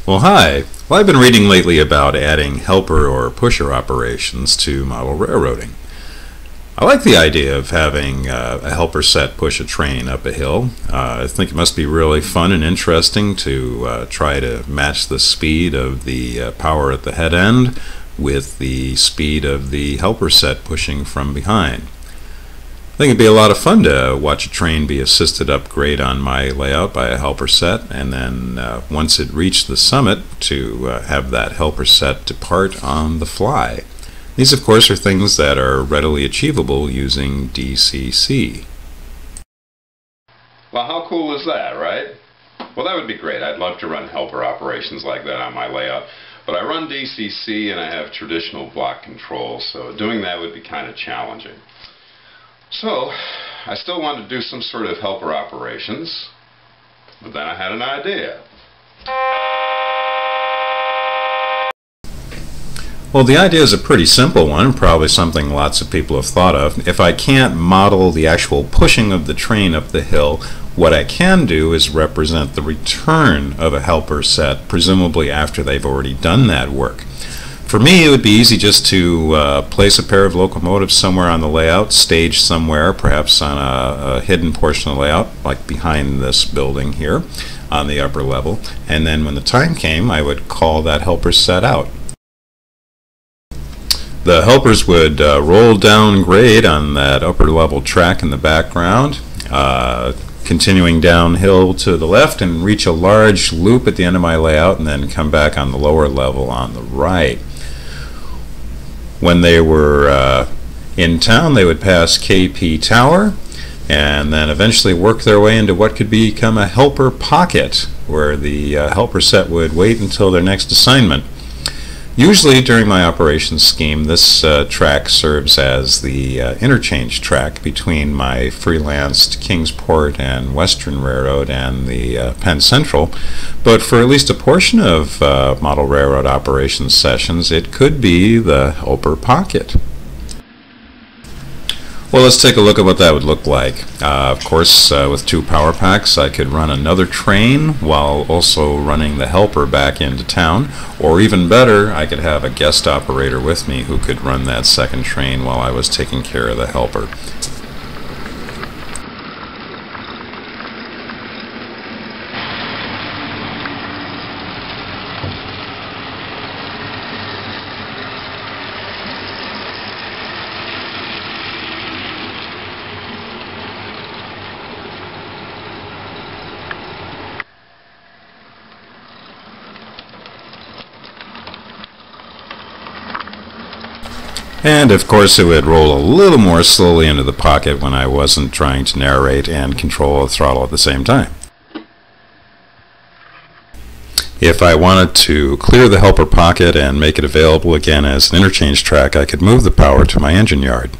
Well, hi. Well, I've been reading lately about adding helper or pusher operations to model railroading. I like the idea of having a helper set push a train up a hill. I think it must be really fun and interesting to try to match the speed of the power at the head end with the speed of the helper set pushing from behind. I think it'd be a lot of fun to watch a train be assisted upgrade on my layout by a helper set, and then once it reached the summit to have that helper set depart on the fly. These, of course, are things that are readily achievable using DCC. Well, how cool is that, right? Well, that would be great. I'd love to run helper operations like that on my layout, but I run DCC and I have traditional block control, so doing that would be kind of challenging. So, I still wanted to do some sort of helper operations, but then I had an idea. Well, the idea is a pretty simple one, probably something lots of people have thought of. If I can't model the actual pushing of the train up the hill, what I can do is represent the return of a helper set, presumably after they've already done that work. For me, it would be easy just to place a pair of locomotives somewhere on the layout, staged somewhere, perhaps on a hidden portion of the layout, like behind this building here on the upper level, and then when the time came, I would call that helper set out. The helpers would roll down grade on that upper level track in the background, continuing downhill to the left and reach a large loop at the end of my layout, and then come back on the lower level on the right. When they were in town, they would pass KP Tower and then eventually work their way into what could become a helper pocket, where the helper set would wait until their next assignment. Usually during my operations scheme, this track serves as the interchange track between my freelanced Kingsport and Western Railroad and the Penn Central, but for at least a portion of model railroad operations sessions, it could be the helper pocket. Well, let's take a look at what that would look like. Of course, with two power packs, I could run another train while also running the helper back into town, or even better, I could have a guest operator with me who could run that second train while I was taking care of the helper. And of course it would roll a little more slowly into the pocket when I wasn't trying to narrate and control the throttle at the same time. If I wanted to clear the helper pocket and make it available again as an interchange track, I could move the power to my engine yard.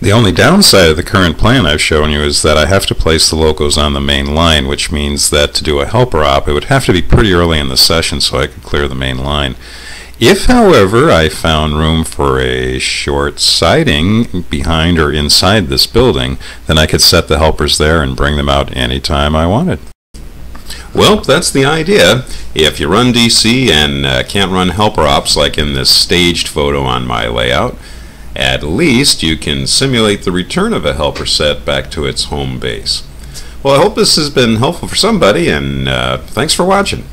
The only downside of the current plan I've shown you is that I have to place the locos on the main line, which means that to do a helper op, it would have to be pretty early in the session so I could clear the main line. If, however, I found room for a short siding behind or inside this building, then I could set the helpers there and bring them out anytime I wanted. Well, that's the idea. If you run DC and can't run helper ops like in this staged photo on my layout, at least you can simulate the return of a helper set back to its home base. Well, I hope this has been helpful for somebody, and thanks for watching.